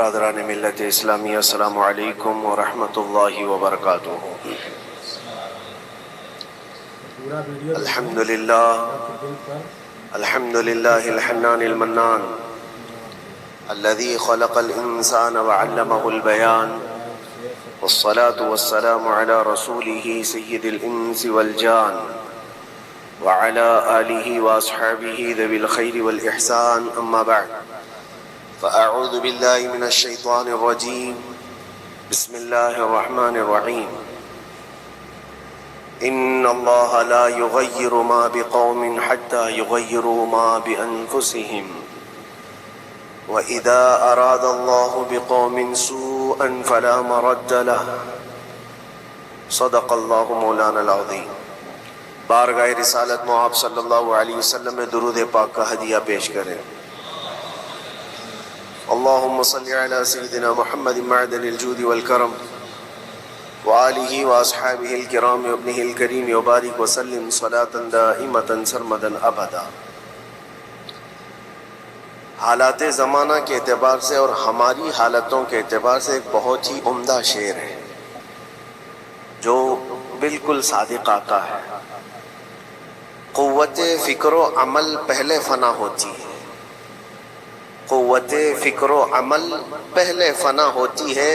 برادران ملت اسلامی، السلام علیکم ورحمۃ اللہ وبرکاتہ۔ الحمد للہ الحنان المنان الذي خلق الإنسان وعلمه البيان، والصلاة والسلام على رسوله سيد الإنس والجان وعلى آله وأصحابه ذوي الخير والإحسان، أما بعد فأعوذ بالله من الشيطان الرجيم، بسم الله الرحمن الرحيم۔ إن الله لا يغير ما بقوم حتى يغيروا ما بأنفسهم، وإذا أراد الله بقوم سوءا فلا مرد له، صدق الله مولانا العظيم۔ بارگاہ رسالت معاب صلی اللہ علیہ وسلم میں درود پاک کا ہدیہ پیش کریں۔ اللہم صلی علی سیدنا محمد معدن الجود والکرم وآلہ واصحابہ الکرام وابنہ الکریم وبارک وسلم صلاة دائمتا سرمدا ابدا۔ حالات زمانہ کے اعتبار سے اور ہماری حالتوں کے اعتبار سے ایک بہت ہی عمدہ شعر ہے جو بالکل صادق آتا ہے۔ قوت فکر و عمل پہلے فنا ہوتی ہے، قوت فکر و عمل پہلے فنا ہوتی ہے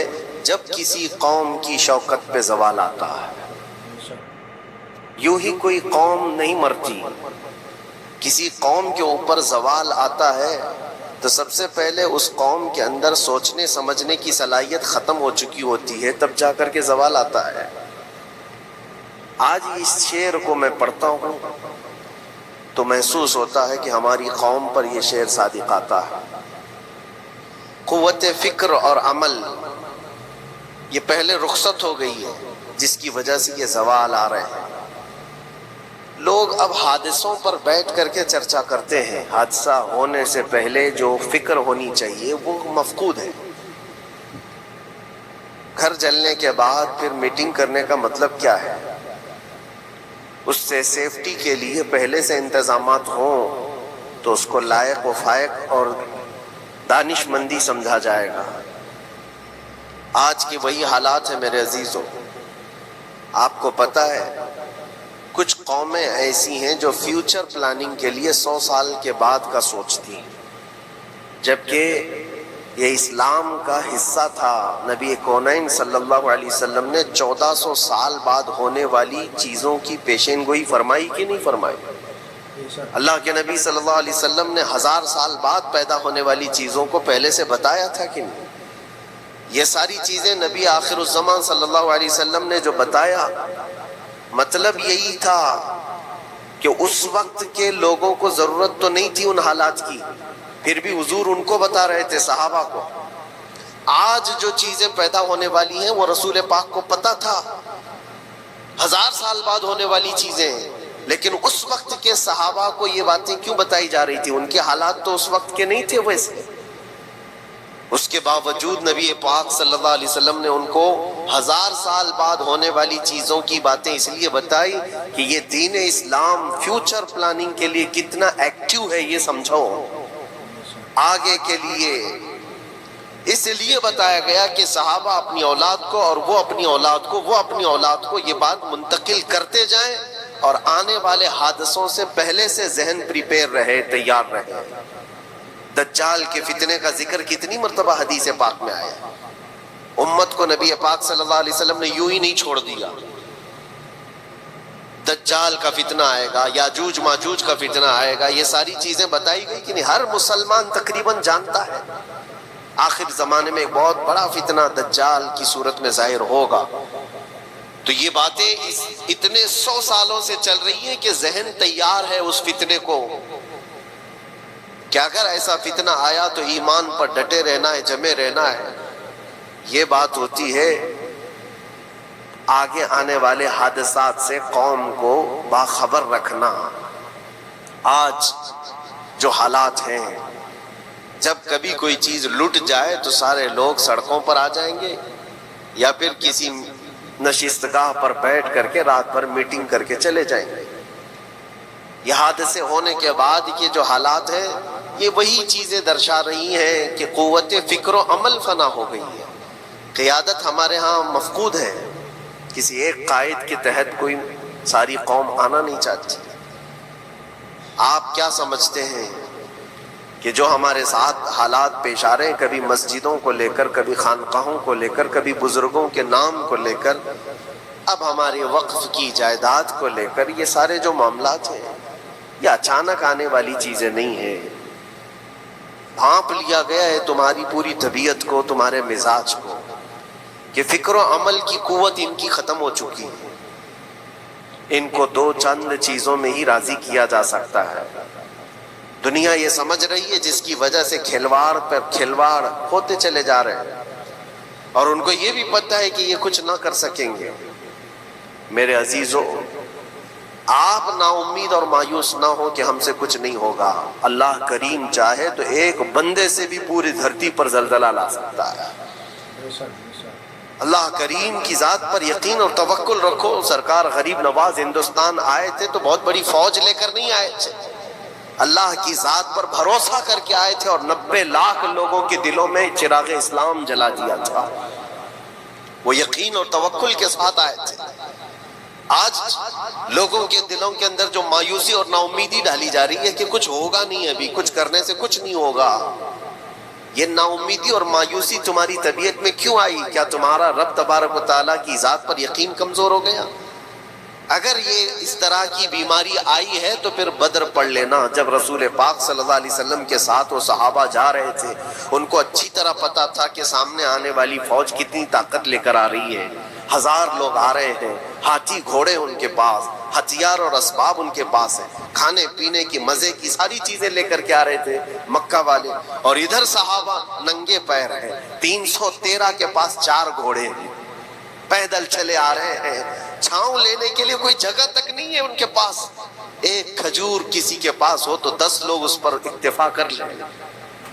جب کسی قوم کی شوکت پہ زوال آتا ہے۔ یوں ہی کوئی قوم نہیں مرتی، کسی قوم کے اوپر زوال آتا ہے تو سب سے پہلے اس قوم کے اندر سوچنے سمجھنے کی صلاحیت ختم ہو چکی ہوتی ہے، تب جا کر کے زوال آتا ہے۔ آج اس شعر کو میں پڑھتا ہوں تو محسوس ہوتا ہے کہ ہماری قوم پر یہ شعر صادق آتا ہے۔ قوت فکر اور عمل یہ پہلے رخصت ہو گئی ہے، جس کی وجہ سے یہ زوال آ رہے ہیں۔ لوگ اب حادثوں پر بیٹھ کر کے چرچا کرتے ہیں، حادثہ ہونے سے پہلے جو فکر ہونی چاہیے وہ مفقود ہے۔ گھر جلنے کے بعد پھر میٹنگ کرنے کا مطلب کیا ہے؟ اس سے سیفٹی کے لیے پہلے سے انتظامات ہوں تو اس کو لائق و فائق اور دانش مندی سمجھا جائے گا۔ آج کی وہی حالات ہیں میرے عزیزوں۔ آپ کو پتہ ہے کچھ قومیں ایسی ہیں جو فیوچر پلاننگ کے لیے 100 سال کے بعد کا سوچتی ہیں، جبکہ یہ اسلام کا حصہ تھا۔ نبی کونین صلی اللہ علیہ وسلم نے 1400 سال بعد ہونے والی چیزوں کی پیشین گوئی فرمائی کہ نہیں فرمائی؟ اللہ کے نبی صلی اللہ علیہ وسلم نے 1000 سال بعد پیدا ہونے والی چیزوں کو پہلے سے بتایا تھا کہ نہیں؟ یہ ساری چیزیں نبی آخر الزمان صلی اللہ علیہ وسلم نے جو بتایا، مطلب یہی تھا کہ اس وقت کے لوگوں کو ضرورت تو نہیں تھی ان حالات کی، پھر بھی حضور ان کو بتا رہے تھے، صحابہ کو۔ آج جو چیزیں پیدا ہونے والی ہیں وہ رسول پاک کو پتہ تھا، 1000 سال بعد ہونے والی چیزیں، لیکن اس وقت کے صحابہ کو یہ باتیں کیوں بتائی جا رہی تھی؟ ان کے حالات تو اس وقت کے نہیں تھے ویسے۔ اس کے باوجود نبی پاک صلی اللہ علیہ وسلم نے ان کو 1000 سال بعد ہونے والی چیزوں کی باتیں اس لیے بتائی کہ یہ دین اسلام فیوچر پلاننگ کے لیے کتنا ایکٹیو ہے یہ سمجھو، آگے کے لیے۔ اس لیے بتایا گیا کہ صحابہ اپنی اولاد کو اور وہ اپنی اولاد کو، وہ اپنی اولاد کو یہ بات منتقل کرتے جائیں اور آنے والے حادثوں سے پہلے سے ذہن پریپیئر رہے، تیار رہے۔ دجال کے فتنے کا ذکر کتنی مرتبہ حدیث پاک میں آیا۔ امت کو نبی پاک صلی اللہ علیہ وسلم نے یوں ہی نہیں چھوڑ دیا۔ دجال کا فتنہ آئے گا، یاجوج ماجوج کا فتنہ آئے گا، یہ ساری چیزیں بتائی گئی کہ نہیں؟ ہر مسلمان تقریباً جانتا ہے آخر زمانے میں ایک بہت بڑا فتنہ دجال کی صورت میں ظاہر ہوگا۔ تو یہ باتیں اتنے 100 سالوں سے چل رہی ہیں کہ ذہن تیار ہے اس فتنے کو کہ اگر ایسا فتنہ آیا تو ایمان پر ڈٹے رہنا ہے، جمے رہنا ہے۔ یہ بات ہوتی ہے آگے آنے والے حادثات سے قوم کو باخبر رکھنا۔ آج جو حالات ہیں، جب کبھی کوئی چیز لٹ جائے تو سارے لوگ سڑکوں پر آ جائیں گے، یا پھر کسی نشستگاہ پر بیٹھ کر کے رات بھر میٹنگ کر کے چلے جائیں گے۔ یہ حادثے ہونے کے بعد یہ جو حالات ہیں یہ وہی چیزیں درشا رہی ہیں کہ قوت فکر و عمل فنا ہو گئی ہے. قیادت ہمارے ہاں مفقود ہے. کسی ایک قائد کے تحت کوئی ساری قوم آنا نہیں چاہتی. آپ کیا سمجھتے ہیں کہ جو ہمارے ساتھ حالات پیش آ رہے ہیں، کبھی مسجدوں کو لے کر، کبھی خانقاہوں کو لے کر، کبھی بزرگوں کے نام کو لے کر، اب ہماری وقف کی جائیداد کو لے کر، یہ سارے جو معاملات ہیں یہ اچانک آنے والی چیزیں نہیں ہیں. بھانپ لیا گیا ہے تمہاری پوری طبیعت کو، تمہارے مزاج کو، کہ فکر و عمل کی قوت ان کی ختم ہو چکی ہے. ان کو دو چند چیزوں میں ہی راضی کیا جا سکتا ہے. دنیا یہ سمجھ رہی ہے، جس کی وجہ سے کھلواڑ پر کھلواڑ ہوتے چلے جا رہے ہیں، اور ان کو یہ بھی پتہ ہے کہ یہ کچھ نہ کر سکیں گے. میرے عزیزو، آپ نا امید اور مایوس نہ ہو کہ ہم سے کچھ نہیں ہوگا. اللہ کریم چاہے تو ایک بندے سے بھی پوری دھرتی پر زلزلہ لا سکتا ہے. اللہ کریم کی ذات پر یقین اور توکل رکھو. سرکار غریب نواز ہندوستان آئے تھے تو بہت بڑی فوج لے کر نہیں آئے تھے، اللہ کی ذات پر بھروسہ کر کے آئے تھے، اور 90 لاکھ لوگوں کے دلوں میں چراغ اسلام جلا دیا تھا. وہ یقین اور توکل کے ساتھ آئے تھے. آج لوگوں کے دلوں کے اندر جو مایوسی اور نا امیدی ڈالی جا رہی ہے کہ کچھ ہوگا نہیں، ابھی کچھ کرنے سے کچھ نہیں ہوگا، یہ نا امیدی اور مایوسی تمہاری طبیعت میں کیوں آئی؟ کیا تمہارا رب تبارک و تعالیٰ کی ذات پر یقین کمزور ہو گیا؟ اگر یہ اس طرح کی بیماری آئی ہے تو پھر بدر پڑھ لینا. جب رسول پاک صلی اللہ علیہ وسلم کے ساتھ وہ صحابہ جا رہے تھے، ان کو اچھی طرح پتا تھا کہ سامنے آنے والی فوج کتنی طاقت لے کر آ رہی ہے. 1000 لوگ آ رہے ہیں، ہاتھی گھوڑے ان کے پاس، ہتھیار اور اسباب ان کے پاس ہیں، کھانے پینے کی مزے کی ساری چیزیں لے کر کے آ رہے تھے مکہ والے. اور ادھر صحابہ ننگے پیر ہیں، 313 کے پاس 4 گھوڑے ہیں، پیدل چلے آ رہے ہیں. چھاؤں لینے کے لیے کوئی جگہ تک نہیں ہے ان کے پاس. ایک کھجور کسی کے پاس ہو تو 10 لوگ اس پر اکتفا کر لیں.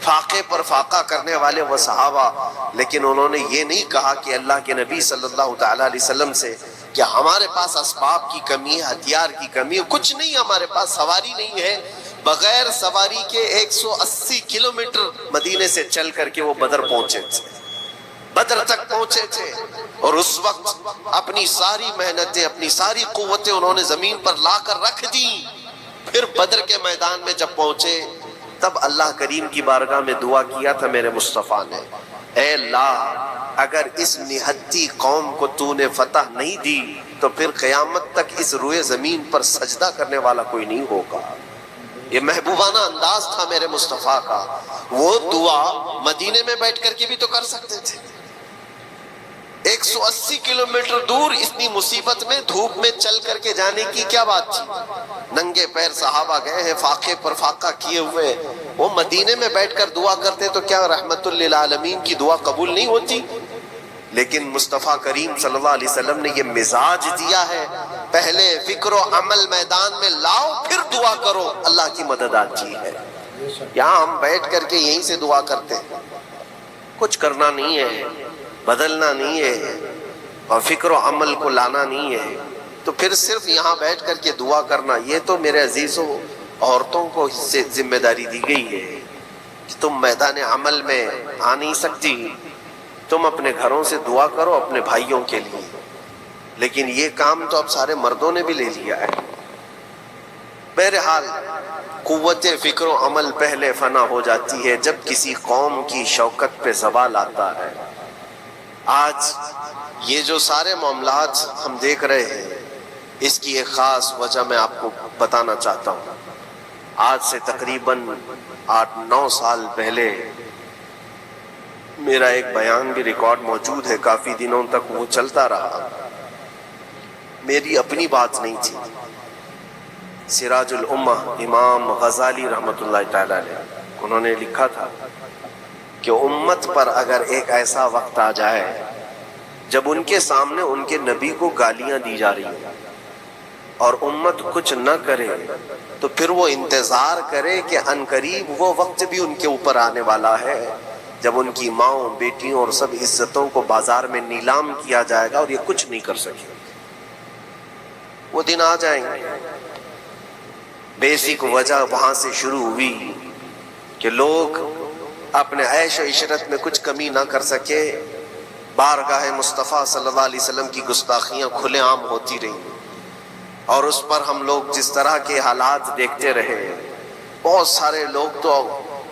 فاقے پر فاقہ کرنے والے وہ صحابہ. لیکن انہوں نے یہ نہیں کہا کہ اللہ کے نبی صلی اللہ تعالیٰ علیہ وسلم سے کہ ہمارے پاس اسباب کی کمی ہے، ہتھیار کی کمی ہے، کچھ نہیں، ہمارے پاس سواری نہیں ہے. بغیر سواری کے 180 کلومیٹر مدینے سے چل کر کے وہ بدر پہنچے تھے، بدر تک پہنچے تھے. اور اس وقت اپنی ساری محنتیں، اپنی ساری قوتیں انہوں نے زمین پر لا کر رکھ دی. پھر بدر کے میدان میں جب پہنچے تب اللہ کریم کی بارگاہ میں دعا کیا تھا میرے مصطفیٰ نے، اے اللہ اگر اس نہتی قوم کو تو نے فتح نہیں دی تو پھر قیامت تک اس روئے زمین پر سجدہ کرنے والا کوئی نہیں ہوگا. یہ محبوبانہ انداز تھا میرے مصطفیٰ کا. وہ دعا مدینے میں بیٹھ کر کے بھی تو کر سکتے تھے. 180 کلومیٹر دور اتنی مصیبت میں دھوپ میں چل کر کے جانے کی کیا بات تھی؟ ننگے پیر صحابہ گئے ہیں، فاقے پر فاقہ کیے ہوئے. وہ مدینے میں بیٹھ کر دعا کرتے تو کیا رحمت للعالمین کی دعا قبول نہیں ہوتی؟ لیکن مصطفیٰ کریم صلی اللہ علیہ وسلم نے یہ مزاج دیا ہے، پہلے فکر و عمل میدان میں لاؤ پھر دعا کرو، اللہ کی مدد آتی ہے. یہاں ہم بیٹھ کر کے یہیں سے دعا کرتے ہیں، کچھ کرنا نہیں ہے، بدلنا نہیں ہے، اور فکر و عمل کو لانا نہیں ہے، تو پھر صرف یہاں بیٹھ کر کے دعا کرنا. یہ تو میرے عزیزوں عورتوں کو اس سے ذمہ داری دی گئی ہے کہ تم میدان عمل میں آ نہیں سکتی، تم اپنے گھروں سے دعا کرو اپنے بھائیوں کے لیے. لیکن یہ کام تو اب سارے مردوں نے بھی لے لیا ہے. بہرحال قوت فکر و عمل پہلے فنا ہو جاتی ہے جب کسی قوم کی شوکت پہ زوال آتا ہے. آج یہ جو سارے معاملات ہم دیکھ رہے ہیں، اس کی ایک خاص وجہ میں آپ کو بتانا چاہتا ہوں. آج سے تقریباً 8-9 سال پہلے میرا ایک بیان بھی ریکارڈ موجود ہے، کافی دنوں تک وہ چلتا رہا. میری اپنی بات نہیں تھی، سراج الامہ امام غزالی رحمۃ اللہ تعالی علیہ انہوں نے لکھا تھا کہ امت پر اگر ایک ایسا وقت آ جائے جب ان کے سامنے ان کے نبی کو گالیاں دی جا رہی ہیں اور امت کچھ نہ کرے، تو پھر وہ انتظار کرے کہ عنقریب وہ وقت بھی ان کے اوپر آنے والا ہے جب ان کی ماؤں، بیٹیوں اور سب عزتوں کو بازار میں نیلام کیا جائے گا اور یہ کچھ نہیں کر سکے. وہ دن آ جائیں گے. بیسک وجہ وہاں سے شروع ہوئی کہ لوگ اپنے عیش و عشرت میں کچھ کمی نہ کر سکے، بارگاہ مصطفیٰ صلی اللہ علیہ وسلم کی گستاخیاں کھلے عام ہوتی رہیں، اور اس پر ہم لوگ جس طرح کے حالات دیکھتے رہے۔ بہت سارے لوگ تو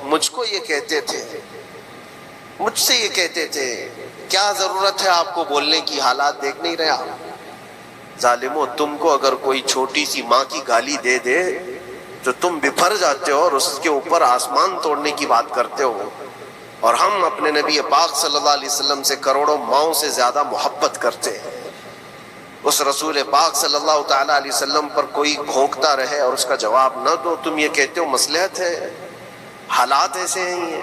مجھ کو یہ کہتے تھے، مجھ سے یہ کہتے تھے، کیا ضرورت ہے آپ کو بولنے کی، حالات دیکھ نہیں رہے آپ؟ ظالمو، تم کو اگر کوئی چھوٹی سی ماں کی گالی دے دے تو تم بپھر جاتے ہو اور اس کے اوپر آسمان توڑنے کی بات کرتے ہو، اور ہم اپنے نبی پاک صلی اللہ علیہ وسلم سے کروڑوں ماؤں سے زیادہ محبت کرتے ہیں۔ اس رسول پاک صلی اللہ تعالیٰ علیہ وسلم پر کوئی بھونکتا رہے اور اس کا جواب نہ دو، تم یہ کہتے ہو مصلحت ہے، حالات ایسے ہیں،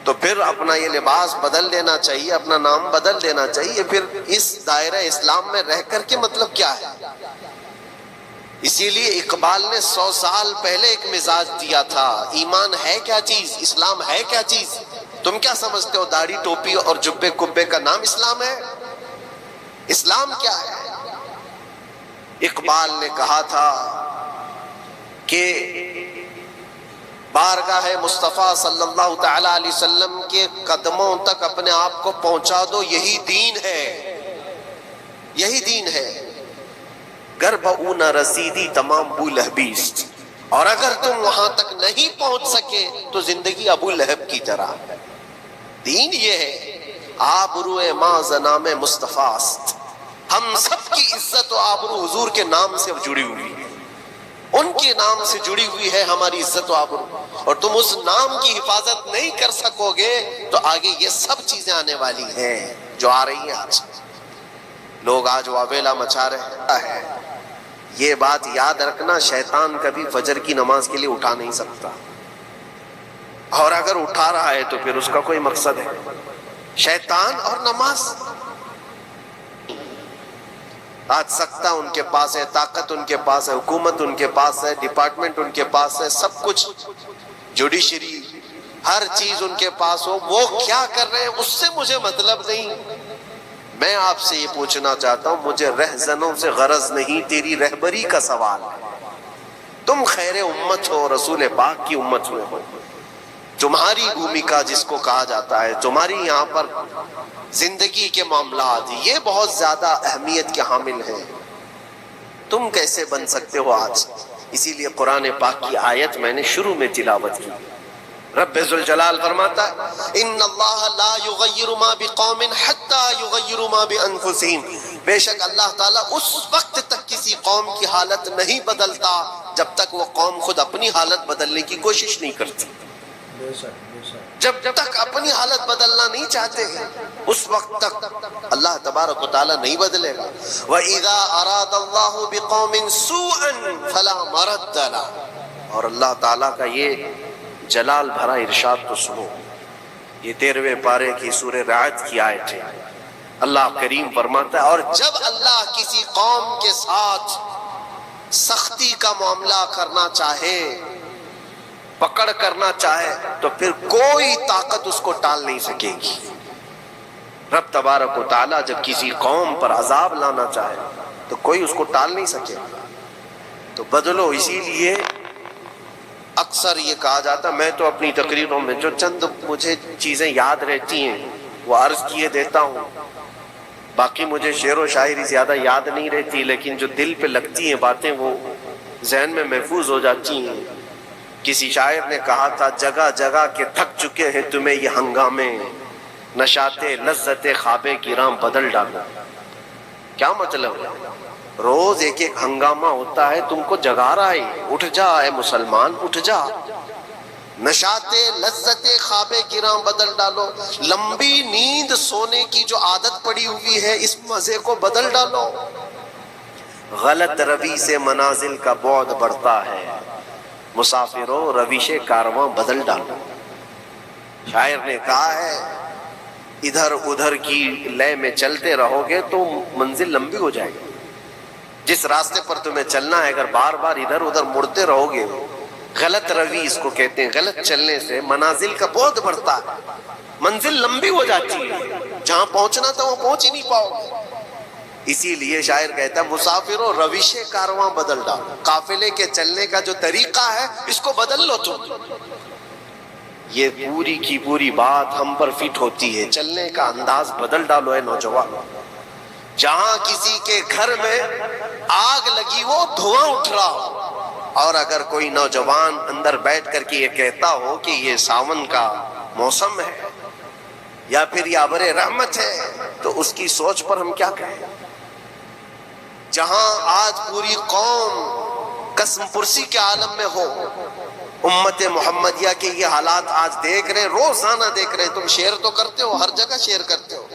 تو پھر اپنا یہ لباس بدل لینا چاہیے، اپنا نام بدل لینا چاہیے۔ پھر اس دائرہ اسلام میں رہ کر کے مطلب کیا ہے؟ اسی لیے اقبال نے 100 سال پہلے ایک مزاج دیا تھا، ایمان ہے کیا چیز، اسلام ہے کیا چیز؟ تم کیا سمجھتے ہو داڑھی ٹوپی اور جبے کبے کا نام اسلام ہے؟ اسلام کیا ہے؟ اقبال نے کہا تھا کہ بارگاہ مصطفیٰ صلی اللہ تعالی علیہ وسلم کے قدموں تک اپنے آپ کو پہنچا دو، یہی دین ہے، یہی دین ہے۔ گر بہو نہ رسیدی تمام ابو لہبیست، اور اگر تم وہاں تک نہیں پہنچ سکے تو زندگی ابو لہب کی طرح۔ دین یہ ہے، آبرو ما زنام مصطفیٰ است، ہم سب کی عزت و آبرو حضور کے نام سے جڑی ہوئی ہے، ان کے نام سے جڑی ہوئی ہے ہماری عزت و آبرو، اور تم اس نام کی حفاظت نہیں کر سکو گے تو آگے یہ سب چیزیں آنے والی ہیں جو آ رہی ہیں۔ آج لوگ آج واویلا مچا رہے ہیں، یہ بات یاد رکھنا، شیطان کبھی فجر کی نماز کے لیے اٹھا نہیں سکتا، اور اگر اٹھا رہا ہے تو پھر اس کا کوئی مقصد ہے۔ شیطان اور نماز، آج سکتہ ان کے پاس ہے، طاقت ان کے پاس ہے، حکومت ان کے پاس ہے، ڈپارٹمنٹ ان کے پاس ہے، سب کچھ، جوڈیشری، ہر چیز ان کے پاس ہو، وہ کیا کر رہے ہیں اس سے مجھے مطلب نہیں۔ میں آپ سے یہ پوچھنا چاہتا ہوں، مجھے رہزنوں سے غرض نہیں، تیری رہبری کا سوال ہے۔ تم خیر امت ہو، رسول پاک کی امت میں ہو، تمہاری بھومکا جس کو کہا جاتا ہے، تمہاری یہاں پر زندگی کے معاملات یہ بہت زیادہ اہمیت کے حامل ہیں، تم کیسے بن سکتے ہو آج؟ اسی لیے قرآن پاک کی آیت میں نے شروع میں تلاوت کی، رب ذوالجلال فرماتا ہے ان اللہ لا یغیر ما بقوم حتی یغیروا ما بانفسہم، بے شک اللہ تعالیٰ اس وقت تک کسی قوم کی حالت نہیں بدلتا جب تک وہ قوم خود اپنی حالت بدلنے کی کوشش نہیں کرتی۔ جب تک اپنی حالت بدلنا نہیں چاہتے اس وقت تک اللہ تبارک و تعالیٰ نہیں بدلے گا۔ وَإِذَا أَرَادَ اللَّهُ بِقَوْمٍ سُوءًا فَلَا مَرَدَّ لَهُ، اور اللہ تعالیٰ کا یہ جلال بھرا ارشاد تو سنو، یہ 13ویں پارے کی سورہ رعد کی آیت ہے۔ اللہ کریم فرماتا ہے، اور جب اللہ کسی قوم کے ساتھ سختی کا معاملہ کرنا چاہے، پکڑ کرنا چاہے، تو پھر کوئی طاقت اس کو ٹال نہیں سکے گی۔ رب تبارک و تعالیٰ جب کسی قوم پر عذاب لانا چاہے تو کوئی اس کو ٹال نہیں سکے، تو بدلو۔ اسی لیے اکثر یہ کہا جاتا، میں تو اپنی تقریروں میں جو چند مجھے چیزیں یاد رہتی ہیں وہ عرض کیے دیتا ہوں، باقی مجھے شعر و شاعری زیادہ یاد نہیں رہتی، لیکن جو دل پہ لگتی ہیں باتیں وہ ذہن میں محفوظ ہو جاتی ہیں۔ کسی شاعر نے کہا تھا، جگہ جگہ کے تھک چکے ہیں تمہیں یہ ہنگامے، نشاط لذت خواب گراں بدل ڈالو۔ کیا مطلب ہے؟ روز ایک ایک ہنگامہ ہوتا ہے، تم کو جگا رہا ہے، اٹھ جا اے مسلمان، اٹھ جا، نشاط لذت خواب گراں بدل ڈالو، لمبی نیند سونے کی جو عادت پڑی ہوئی ہے اس مزے کو بدل ڈالو۔ غلط روی سے منازل کا بعد بڑھتا ہے، مسافروں روش کارواں بدل ڈالو۔ شاعر نے کہا ہے، ادھر ادھر کی لے میں چلتے رہو گے تو منزل لمبی ہو جائے گی۔ جس راستے پر تمہیں چلنا ہے اگر بار بار ادھر ادھر مڑتے رہو گے، غلط روی اس کو کہتے ہیں، غلط چلنے سے منازل کا بعد بڑھتا ہے، منزل لمبی ہو جاتی ہے، جہاں پہنچنا تھا وہاں پہنچ ہی نہیں پاؤ گے۔ اسی لیے شاعر کہتا ہے، مسافروں روش کارواں بدل ڈالو، قافلے کے چلنے کا جو طریقہ ہے اس کو بدل لو تم۔ یہ پوری کی پوری بات ہم پر فٹ ہوتی ہے. چلنے کا انداز بدل ڈالو اے نوجوان. جہاں کسی کے گھر میں آگ لگی وہ دھواں اٹھ رہا ہو، اور اگر کوئی نوجوان اندر بیٹھ کر کے یہ کہتا ہو کہ یہ ساون کا موسم ہے یا پھر یہ ابر رحمت ہے، تو اس کی سوچ پر ہم کیا کہیں؟ جہاں آج پوری قوم قسم پرسی کے عالم میں ہو، امت محمدیہ کے یہ حالات آج دیکھ رہے، روزانہ دیکھ رہے. تم شیئر تو کرتے ہو، ہر جگہ شیئر کرتے ہو،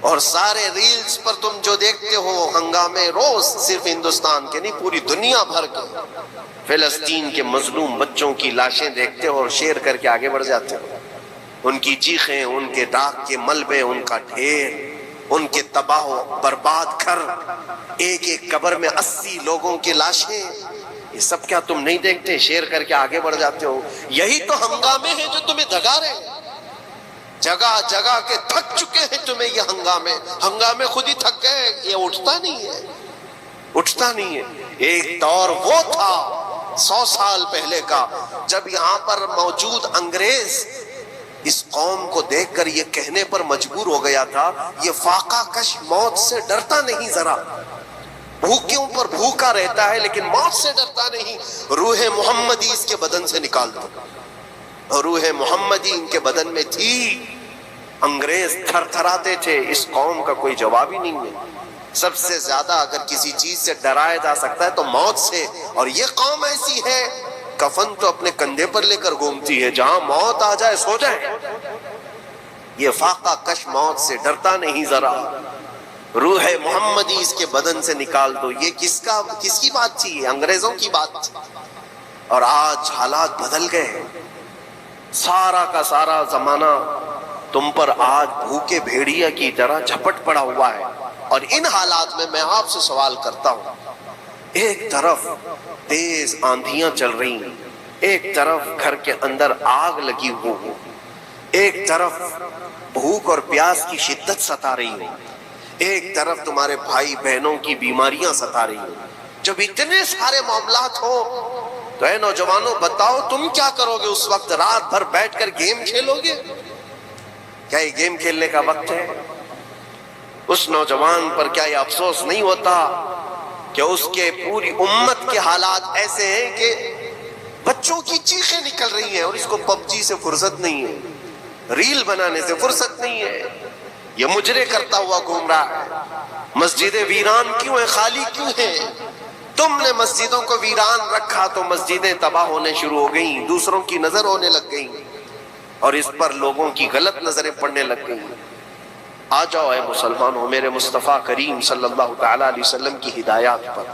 اور سارے ریلز پر تم جو دیکھتے ہو ہنگامے روز، صرف ہندوستان کے نہیں پوری دنیا بھر کے فلسطین کے مظلوم بچوں کی لاشیں دیکھتے ہو اور شیئر کر کے آگے بڑھ جاتے ہو. ان کی چیخیں، ان کے ڈاک کے ملبے، ان کا ڈھیر، ان کے تباہ و برباد گھر، ایک ایک قبر میں 80 لوگوں کی لاشیں، یہ سب کیا تم نہیں دیکھتے؟ شیئر کر کے آگے بڑھ جاتے ہو. یہی تو ہنگامے ہیں جو تمہیں دھگا رہے ہیں. جگہ جگہ کے تھک چکے ہیں تمہیں یہ ہنگامے خود ہی تھک گئے. یہ اٹھتا نہیں ہے. ایک دور وہ تھا 100 سال پہلے کا، جب یہاں پر موجود انگریز اس قوم کو دیکھ کر یہ کہنے پر مجبور ہو گیا تھا، یہ فاقہ کش موت سے ڈرتا نہیں ذرا. بھوکیوں پر بھوکا رہتا ہے لیکن موت سے ڈرتا نہیں. روح محمدی اس کے بدن سے نکال دو. اور روح محمدی ان کے بدن میں تھی. انگریز تھر تھراتے تھے. اس قوم کا کوئی جواب ہی نہیں ہے. سب سے زیادہ اگر کسی چیز سے ڈرایا جا سکتا ہے تو موت سے، اور یہ قوم ایسی ہے کفن تو اپنے کندھے پر لے کر گھومتی ہے، جہاں موت آ جائے سو جائے. یہ فاقہ کش موت سے ڈرتا نہیں ذرا. روح محمدی اس کے بدن سے نکال دو. یہ کس کی بات تھی؟ یہ انگریزوں کی بات تھی. اور آج حالات بدل گئے. سارا کا سارا زمانہ تم پر آج بھوکے بھیڑیا کی طرح جھپٹ پڑا ہوا ہے. اور ان حالات میں آپ سے سوال کرتا ہوں، ایک طرف تیز آندھیاں چل رہی ہیں، ایک طرف گھر کے اندر آگ لگی ہوئی، ایک طرف بھوک اور پیاس کی شدت ستا رہی ہے، ایک طرف تمہارے بھائی بہنوں کی بیماریاں ستا رہی ہیں. جب اتنے سارے معاملات ہو تو اے نوجوانوں بتاؤ تم کیا کرو گے اس وقت؟ رات بھر بیٹھ کر گیم کھیلو گے؟ کیا یہ گیم کھیلنے کا وقت ہے؟ اس نوجوان پر کیا یہ افسوس نہیں ہوتا کہ اس کے پوری امت کے حالات ایسے ہیں کہ بچوں کی چیخیں نکل رہی ہیں اور اس کو پب جی سے فرصت نہیں ہے، ریل بنانے سے فرصت نہیں ہے، یہ مجرے کرتا ہوا گھوم رہا ہے. مسجدیں ویران کیوں ہیں؟ خالی کیوں ہیں؟ تم نے مسجدوں کو ویران رکھا تو مسجدیں تباہ ہونے شروع ہو گئیں، دوسروں کی نظر ہونے لگ گئیں اور اس پر لوگوں کی غلط نظریں پڑنے لگ گئیں. آ جاؤ اے مسلمانوں، میرے مصطفیٰ کریم صلی اللہ تعالیٰ علیہ وسلم کی ہدایات پر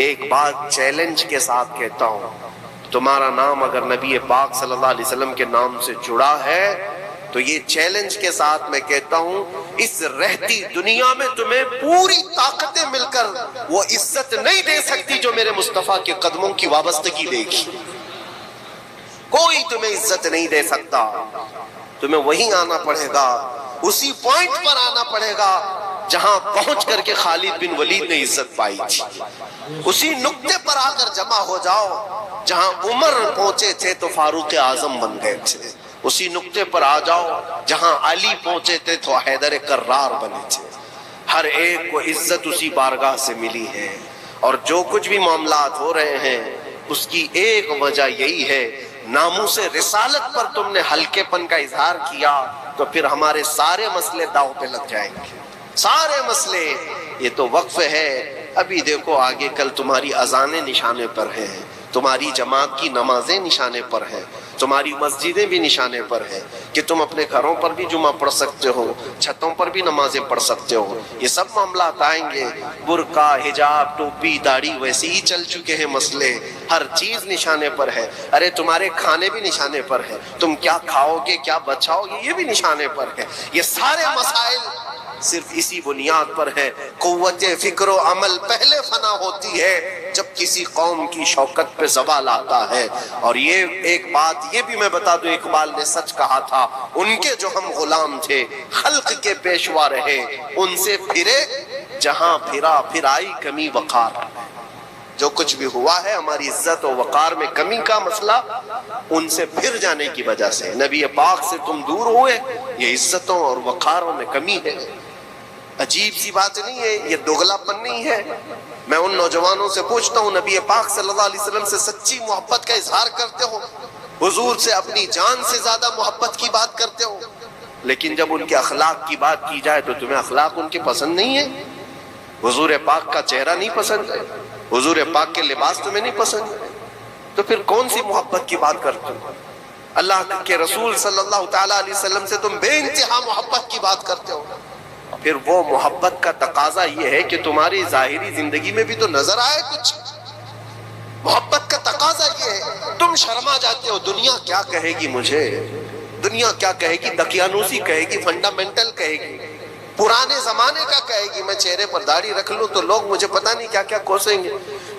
ایک بات چیلنج کے ساتھ کہتا ہوں. تمہارا نام اگر نبی پاک صلی اللہ علیہ وسلم کے نام سے جڑا ہے تو یہ چیلنج کے ساتھ میں کہتا ہوں، اس رہتی دنیا میں تمہیں پوری طاقتیں مل کر وہ عزت نہیں دے سکتی جو میرے مصطفیٰ کے قدموں کی وابستگی دے گی. کوئی تمہیں عزت نہیں دے سکتا. تمہیں وہیں آنا پڑے گا، اسی پوائنٹ پر آنا پڑے گا جہاں پہنچ کر کے خالد بن ولید نے عزت پائی تھی. اسی نقطے پر آ کر جمع ہو جاؤ جہاں عمر پہنچے تھے تو فاروق اعظم بن گئے تھے. اسی نقطے پر آ جاؤ جہاں علی پہنچے تھے تو حیدر کرار بنے تھے. ہر ایک کو عزت اسی بارگاہ سے ملی ہے. اور جو کچھ بھی معاملات ہو رہے ہیں اس کی ایک وجہ یہی ہے، ناموس رسالت پر تم نے ہلکے پن کا اظہار کیا تو پھر ہمارے سارے مسئلے داؤ پہ لگ جائیں گے. سارے مسئلے. یہ تو وقف ہے. ابھی دیکھو آگے کل تمہاری اذانیں نشانے پر ہیں، تمہاری جماعت کی نمازیں نشانے پر ہیں، تمہاری مسجدیں بھی نشانے پر ہیں کہ تم اپنے گھروں پر بھی جمعہ پڑھ سکتے ہو، چھتوں پر بھی نمازیں پڑھ سکتے ہو. یہ سب معاملات آئیں گے. برقع، حجاب، ٹوپی، داڑھی ویسے ہی چل چکے ہیں مسئلے. ہر چیز نشانے پر ہے. ارے تمہارے کھانے بھی نشانے پر ہے، تم کیا کھاؤ گے کیا بچاؤ گے یہ بھی نشانے پر ہے. یہ سارے مسائل صرف اسی بنیاد پر ہے. قوت فکر و عمل پہلے فنا ہوتی ہے جب کسی قوم کی شوکت پہ زوال آتا ہے. اور یہ ایک بات یہ بھی میں بتا دوں، اقبال نے سچ کہا تھا، ان کے جو ہم غلام تھے خلق کے پیشوا رہے، ان سے پھرے جہاں پھرا پھر آئی کمی وقار. جو کچھ بھی ہوا ہے ہماری عزت و وقار میں کمی کا مسئلہ ان سے پھر جانے کی وجہ سے، نبی پاک سے تم دور ہوئے، یہ عزتوں اور وقاروں میں کمی ہے۔ عجیب سی بات نہیں ہے، یہ دوغلاپن نہیں ہے۔ میں ان نوجوانوں سے پوچھتا ہوں، نبی پاک صلی اللہ علیہ وسلم سے سچی محبت کا اظہار کرتے ہو، حضور سے اپنی جان سے زیادہ محبت کی بات کرتے ہو، لیکن جب ان کے اخلاق کی بات کی جائے تو تمہیں اخلاق ان کے پسند نہیں ہے، حضور پاک کا چہرہ نہیں پسند ہے، حضور پاک کے لباس تمہیں نہیں پسند ہے، تو پھر کون سی محبت کی بات کرتے ہو؟ اللہ کے رسول صلی اللہ تعالیٰ علیہ وسلم سے تم بے انتہا محبت کی بات کرتے ہو، پھر وہ محبت کا تقاضا یہ ہے کہ تمہاری ظاہری زندگی میں بھی تو نظر آئے کچھ۔ محبت کا تقاضا یہ ہے، تم شرما جاتے ہو، دنیا کیا کہے گی مجھے، دنیا کیا کہے گی، دقیانوسی کہے گی، فنڈامنٹل کہے گی، پرانے زمانے کا کہے گی، میں چہرے پر داڑھی رکھ لوں تو لوگ مجھے پتہ نہیں کیا کیا کوسیں گے۔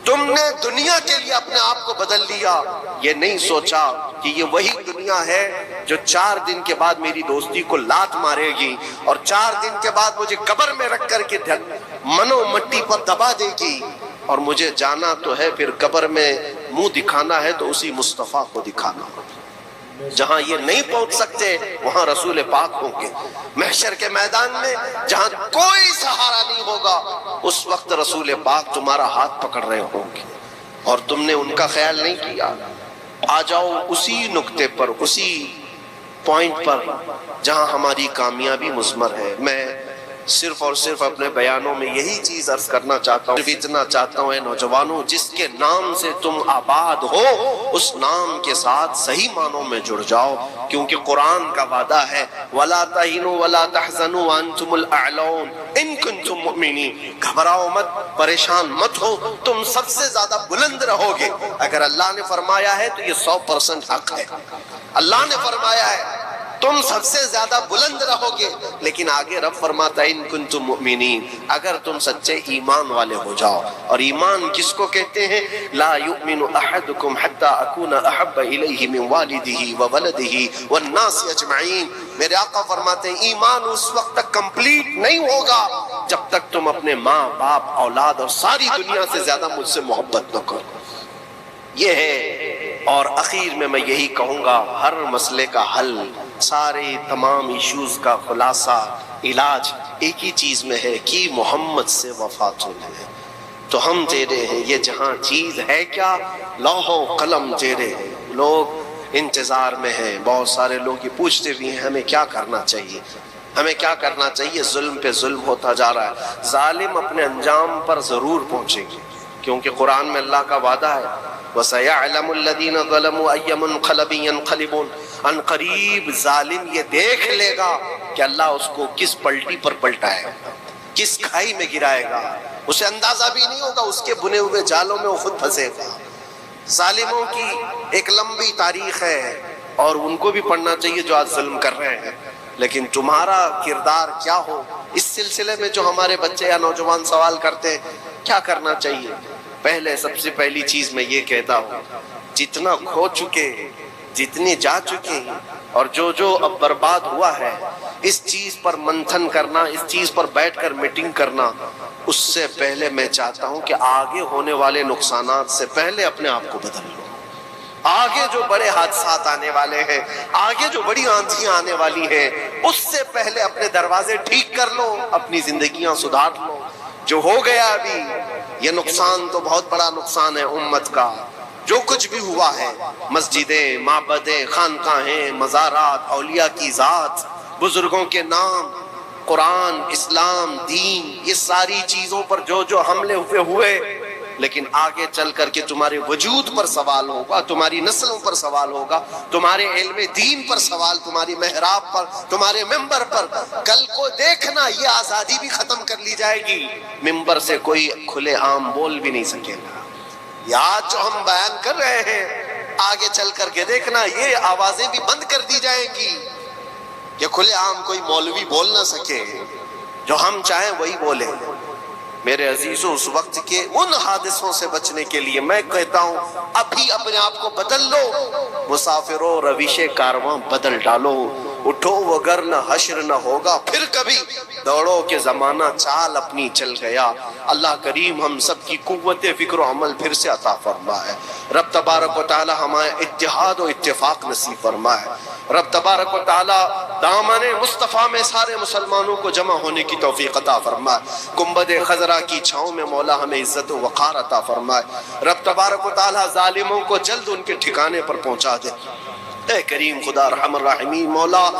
تم نے دنیا کے لیے اپنے آپ کو بدل لیا، یہ نہیں سوچا کہ یہ وہی دنیا ہے جو 4 دن کے بعد میری دوستی کو لات مارے گی اور 4 دن کے بعد مجھے قبر میں رکھ کر کے منو مٹی پر دبا دے گی، اور مجھے جانا تو ہے، پھر قبر میں منہ دکھانا ہے تو اسی مصطفیٰ کو دکھانا ہوگا۔ جہاں یہ نہیں پہنچ سکتے وہاں رسول پاک ہوں گے، محشر کے میدان میں جہاں کوئی سہارا نہیں ہوگا اس وقت رسول پاک تمہارا ہاتھ پکڑ رہے ہوں گے، اور تم نے ان کا خیال نہیں کیا۔ آ جاؤ اسی نقطے پر، اسی پوائنٹ پر جہاں ہماری کامیابی مضمر ہے۔ میں صرف اور صرف اپنے بیانوں میں یہی چیز عرض کرنا چاہتا ہوں، صرف اتنا چاہتا ہوں، اے نوجوانوں، جس کے نام سے تم آباد ہو اس نام کے ساتھ صحیح معنوں میں جڑ جاؤ، کیونکہ قرآن کا وعدہ ہے وَلَا تَهِنُوا وَلَا تَحْزَنُوا وَأَنْتُمُ الْأَعْلَوْنَ إِن كُنتُم مُؤْمِنِينَ۔ گھبراؤ مت، پریشان مت ہو، تم سب سے زیادہ بلند رہو گے۔ اگر اللہ نے فرمایا ہے تو یہ 100% حق ہے۔ اللہ نے فرمایا ہے تم سب سے زیادہ بلند رہو گے، لیکن آگے رب فرماتا ہے ان کنتم مؤمنین، اگر تم سچے ایمان والے ہو جاؤ۔ اور ایمان کس کو کہتے ہیں؟ لا یؤمن احدکم حتی اکون احب الیہ من والدہ وولدہ والناس اجمعین۔ میرے آقا فرماتے ہیں ایمان اس وقت تک کمپلیٹ نہیں ہوگا جب تک تم اپنے ماں باپ اولاد اور ساری دنیا سے زیادہ مجھ سے محبت نہ کرو۔ یہ ہے، اور اخیر میں یہی کہوں گا، ہر مسئلے کا حل، سارے تمام ایشوز کا خلاصہ، علاج ایک ہی چیز میں ہے کہ محمد سے وفا ہے۔ تو ہم تیرے ہیں، یہ جہاں چیز ہے کیا، لوح و قلم تیرے ہیں۔ لوگ انتظار میں ہیں، بہت سارے لوگ یہ پوچھتے بھی ہیں ہمیں کیا کرنا چاہیے، ہمیں کیا کرنا چاہیے۔ ظلم پہ ظلم ہوتا جا رہا ہے، ظالم اپنے انجام پر ضرور پہنچیں گے، کیونکہ قرآن میں اللہ کا وعدہ ہے وَسَيَعْلَمُ الَّذِينَ ظَلَمُوا أَيَّ مُنْقَلَبٍ يَنْقَلِبُونَ۔ ان قریب ظالم یہ دیکھ لے گا کہ اللہ اس کو کس پلٹی پر پلٹائے گا، کس کھائی میں گرائے گا، اسے اندازہ بھی نہیں ہوگا، اس کے بنے ہوئے جالوں میں وہ خود پھنسے گا۔ ظالموں کی ایک لمبی تاریخ ہے اور ان کو بھی پڑھنا چاہیے جو آج ظلم کر رہے ہیں، لیکن تمہارا کردار کیا ہو، اس سلسلے میں جو ہمارے بچے یا نوجوان سوال کرتے ہیں کیا کرنا چاہیے۔ پہلے سب سے پہلی چیز میں یہ کہتا ہوں، جتنا کھو چکے، جتنے جا چکے ہیں اور جو اب برباد ہوا ہے، اس چیز پر منتھن کرنا، اس چیز پر بیٹھ کر میٹنگ کرنا، اس سے پہلے میں چاہتا ہوں کہ آگے ہونے والے نقصانات سے پہلے اپنے آپ کو بدل لو۔ آگے جو بڑے حادثات آنے والے ہیں، آگے جو بڑی آندھیاں آنے والی ہیں، اس سے پہلے اپنے دروازے ٹھیک کر لو، اپنی زندگیاں سدھار لو۔ جو ہو گیا ابھی، یہ نقصان تو بہت بڑا نقصان ہے امت کا، جو کچھ بھی ہوا ہے، مسجدیں، معبدیں، خانقاہیں، مزارات، اولیاء کی ذات، بزرگوں کے نام، قرآن، اسلام، دین، یہ ساری چیزوں پر جو حملے ہوئے، لیکن آگے چل کر کے تمہارے وجود پر سوال ہوگا، تمہاری نسلوں پر سوال ہوگا، تمہارے علم دین پر سوال، تمہاری محراب پر، تمہارے ممبر پر۔ کل کو دیکھنا یہ آزادی بھی ختم کر لی جائے گی، ممبر سے کوئی کھلے عام بول بھی نہیں سکے گا۔ آج جو ہم بیان کر رہے ہیں، آگے چل کر کے دیکھنا یہ آوازیں بھی بند کر دی جائیں گی کہ کھلے عام کوئی مولوی بول نہ سکے، جو ہم چاہیں وہی بولے۔ میرے عزیزوں، اس وقت کے ان حادثوں سے بچنے کے لیے میں کہتا ہوں ابھی اپنے آپ کو بدل لو، مسافروں روش کارواں بدل ڈالو۔ اٹھو وگرنہ حشر نہ ہوگا پھر کبھی، دوڑو کہ زمانہ چال اپنی چل گیا۔ اللہ کریم ہم سب کی قوت فکر و عمل پھر سے عطا فرمائے۔ رب تبارک و تعالی ہمیں اتحاد و اتفاق نصیب فرمائے۔ رب تبارک و تعالی دامن مصطفیٰ میں سارے مسلمانوں کو جمع ہونے کی توفیق عطا فرمائے۔ گنبد خضرا کی چھاؤں میں مولا ہمیں عزت و وقار عطا فرمائے۔ رب تبارک و تعالی ظالموں کو جلد ان کے ٹھکانے پر پہنچا دے۔ اے کریم خدا ارحم الراحمین، مولا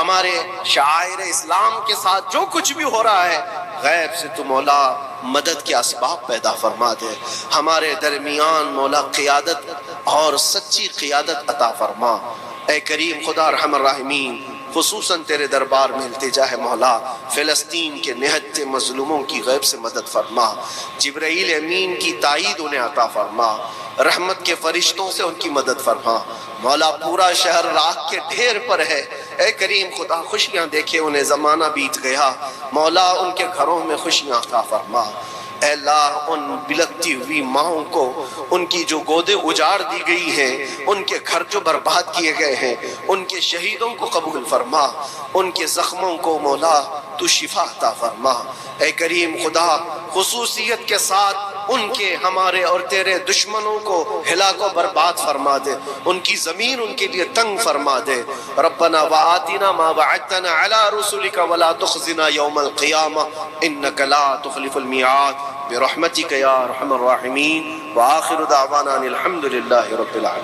ہمارے شاعر اسلام کے ساتھ جو کچھ بھی ہو رہا ہے، غیب سے تو مولا مدد کے اسباب پیدا فرما دے۔ ہمارے درمیان مولا قیادت اور سچی قیادت عطا فرما۔ اے کریم خدا ارحم الراحمین، خصوصاً تیرے دربار میں التجا ہے مولا، فلسطین کے نہتے مظلوموں کی غیب سے مدد فرما۔ جبرائیل امین کی تائید انہیں عطا فرما، رحمت کے فرشتوں سے ان کی مدد فرما۔ مولا پورا شہر راکھ کے ڈھیر پر ہے، اے کریم خدا خوشیاں دیکھے انہیں زمانہ بیت گیا، مولا ان کے گھروں میں خوشیاں عطا فرما۔ اے اللہ ان بلکتی ہوئی ماؤں کو، ان کی جو گودیں اجاڑ دی گئی ہیں، ان کے گھر جو برباد کیے گئے ہیں، ان کے شہیدوں کو قبول فرما، ان کے زخموں کو مولا تو شفا عطا فرما۔ اے کریم خدا خصوصیت کے ساتھ ان کے، ہمارے اور تیرے دشمنوں کو ہلاک و برباد فرما دے، ان کی زمین ان کے لیے تنگ فرما دے۔ ربنا وآتنا ما وعدتنا على رسلك ولا تخزنا يوم القيامة انك لا تخلف الميعاد برحمتك يا ارحم الراحمين۔ وآخر دعوانا الحمد لله رب العالمين۔